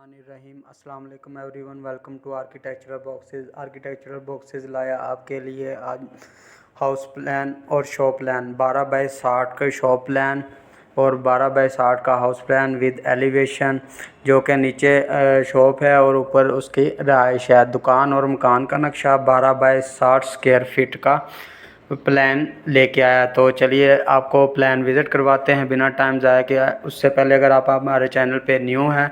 बिस्मिल्लाहिर्रहमानिर्रहीम। अस्सलाम वालेकुम everyone, welcome to architectural boxes. Architectural boxes लाया आपके लिए आज हाउस प्लान और शॉप प्लान 12 बाई 60 का शॉप प्लान और 12 बाई 60 का हाउस प्लान विद एलिवेशन, जो कि नीचे शॉप है और ऊपर उसकी रहाइश है। दुकान और मकान का नक्शा 12 बाई 60 स्क्वायर फीट का प्लान लेके आया। तो चलिए आपको प्लान विज़िट करवाते हैं बिना टाइम ज़ाया किए। उससे पहले अगर आप हमारे चैनल पे न्यू हैं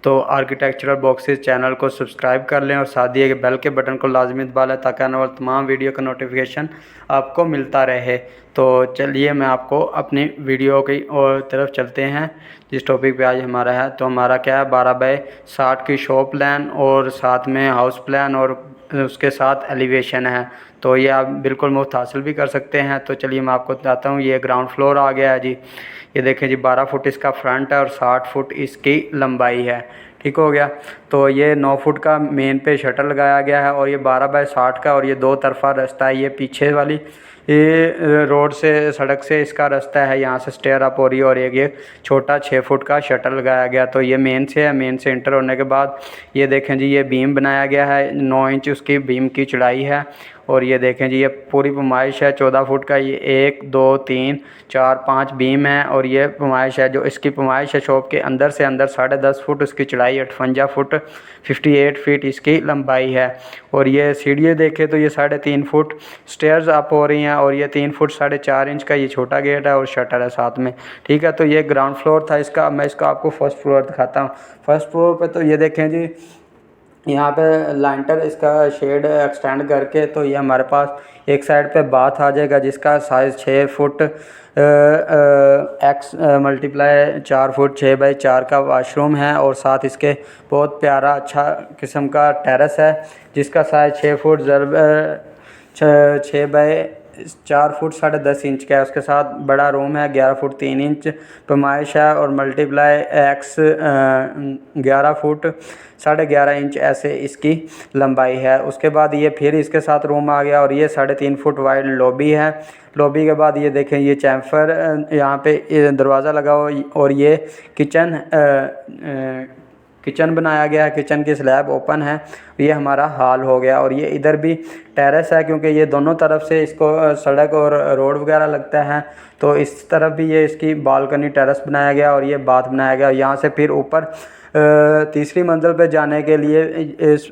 तो आर्किटेक्चरल बॉक्सेस चैनल को सब्सक्राइब कर लें और साथ ही बेल के बटन को लाजमी दबा लें ताकि आने वाले तमाम वीडियो का नोटिफिकेशन आपको मिलता रहे। तो चलिए मैं आपको अपनी वीडियो की और तरफ चलते हैं जिस टॉपिक पे आज हमारा है। तो हमारा क्या है, 12 बाई 60 की शॉप प्लान और साथ में हाउस प्लान और उसके साथ एलिवेशन है। तो ये आप बिल्कुल मुफ्त हासिल भी कर सकते हैं। तो चलिए मैं आपको बताता हूँ। ये ग्राउंड फ्लोर आ गया है जी। ये देखें जी, 12 फुट इसका फ्रंट है और 60 फुट इसकी लंबाई है। ठीक हो गया। तो ये 9 फुट का मेन पे शटर लगाया गया है और ये 12 बाई 60 का और ये दो तरफा रास्ता है। ये पीछे वाली ये रोड से सड़क से इसका रास्ता है, यहाँ से स्टेयर अप हो रही है और एक ये छोटा 6 फुट का शटर लगाया गया। तो ये मेन से है। मेन से इंटर होने के बाद ये देखें जी, ये बीम बनाया गया है। 9 इंच उसकी बीम की चौड़ाई है और ये देखें जी, ये पूरी पैमाइश है 14 फुट का। ये 1 2 3 4 5 बीम है और ये पैमाइश है। जो इसकी पैमाइश है शॉप के अंदर से अंदर 10.5 फुट उसकी चौड़ाई, 58 फुट 58 फीट इसकी लंबाई है। और ये सीढ़ियाँ देखें तो ये 3.5 फुट स्टेयर्स अप हो रही हैं और ये 3 फुट 4.5 इंच का ये छोटा गेट है और शटर है साथ में। ठीक है। तो ये ग्राउंड फ्लोर था इसका। मैं इसका आपको फर्स्ट फ्लोर दिखाता हूँ। फर्स्ट फ्लोर पे तो ये देखें जी, यहाँ पे लाइंटर इसका शेड एक्सटेंड करके तो ये हमारे पास एक साइड पे बाथ आ जाएगा जिसका size 6 foot x multiply 4 foot 6 by 4 का वाशरूम है और साथ इसके बहुत प्यारा अच्छा किस्म का टेरेस है जिसका size 6 foot 6 by 4 foot 10.5 inch का है। उसके साथ बड़ा रूम है 11 फुट 3 इंच पैमाइश है और मल्टीप्लाई एक्स 11 फुट 11.5 इंच ऐसे इसकी लंबाई है। उसके बाद ये फिर इसके साथ रूम आ गया और ये 3.5 फुट वाइड लॉबी है। लॉबी के बाद ये देखें, ये चैम्फर यहाँ पे दरवाज़ा लगा हुआ और ये किचन बनाया गया है। किचन की स्लैब ओपन है। ये हमारा हॉल हो गया और ये इधर भी टेरेस है क्योंकि ये दोनों तरफ से इसको सड़क और रोड वगैरह लगता है। तो इस तरफ भी ये इसकी बालकनी टेरेस बनाया गया और ये बाथ बनाया गया। यहाँ से फिर ऊपर तीसरी मंजिल पे जाने के लिए इस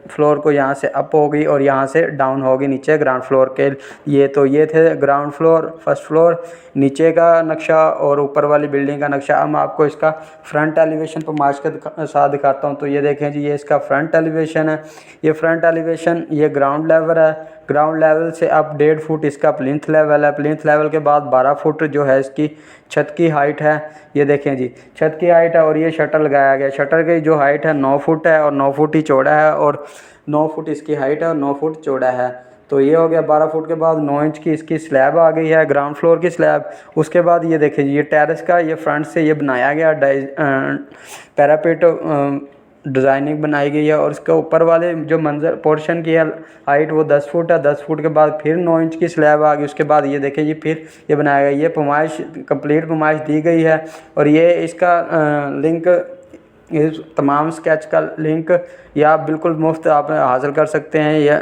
फ्लोर को यहाँ से अप होगी और यहाँ से डाउन होगी नीचे ग्राउंड फ्लोर के लिए। तो ये थे ग्राउंड फ्लोर, फर्स्ट फ्लोर, नीचे का नक्शा और ऊपर वाली बिल्डिंग का नक्शा। अब मैं आपको इसका फ्रंट एलिवेशन पर मार्च के साथ दिखाता हूँ। तो ये देखें जी, ये इसका फ्रंट एलिवेशन है। ये फ्रंट एलिवेशन ये ग्राउंड लेवल है। ग्राउंड लेवल से अब 1.5 फुट इसका प्लिंथ लेवल है। प्लिंथ लेवल के बाद 12 फुट जो है इसकी छत की हाइट है। ये देखें जी, छत की हाइट है और ये शटर लगाया गया। शटर की जो हाइट है 9 फुट है और 9 फुट ही चौड़ा है और 9 फुट इसकी हाइट है और 9 फुट चौड़ा है। तो ये हो गया। 12 फुट के बाद 9 इंच की इसकी स्लैब आ गई है, ग्राउंड फ्लोर की स्लैब। उसके बाद ये देखें जी, ये टेरेस का ये फ्रंट से ये बनाया गया पैरापेट डिज़ाइनिंग बनाई गई है और इसके ऊपर वाले जो मंजर पोर्शन की है हाइट वो 10 फुट है। 10 फुट के बाद फिर 9 इंच की स्लैब आ गई। उसके बाद ये देखें जी, फिर ये बनाया गया। ये पैमाइश कंप्लीट पैमाइश दी गई है और ये इसका लिंक, इस तमाम स्केच का लिंक या बिल्कुल मुफ्त आप हासिल कर सकते हैं। या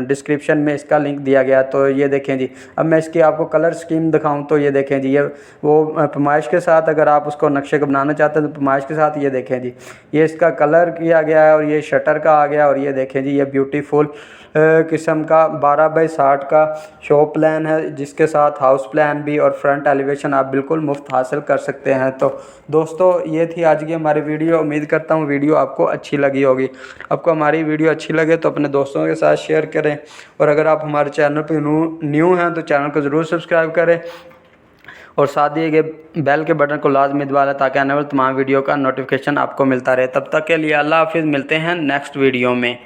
डिस्क्रिप्शन में इसका लिंक दिया गया। तो ये देखें जी, अब मैं इसकी आपको कलर स्कीम दिखाऊं तो ये देखें जी, ये वो पैमाइश के साथ अगर आप उसको नक्शे को बनाना चाहते हैं तो पैमाइश के साथ ये देखें जी, ये इसका कलर किया गया है और ये शटर का आ गया। और ये देखें जी, ये ब्यूटीफुल किस्म का 12 बाई 60 का शॉप प्लान है जिसके साथ हाउस प्लान भी और फ्रंट एलिवेशन आप बिल्कुल मुफ्त हासिल कर सकते हैं। तो दोस्तों, ये थी आज की हमारी वीडियो। उम्मीद करता हूँ वीडियो आपको अच्छी लगी होगी। आपको हमारी वीडियो अच्छी लगे तो अपने दोस्तों के साथ शेयर करें और अगर आप हमारे चैनल पर न्यू हैं तो चैनल को ज़रूर सब्सक्राइब करें और साथ दिए गए बेल के बटन को लाजमी दबा लें ताकि आने वाले तमाम वीडियो का नोटिफिकेशन आपको मिलता रहे। तब तक के लिए अल्लाह हाफिज़। मिलते हैं नेक्स्ट वीडियो में।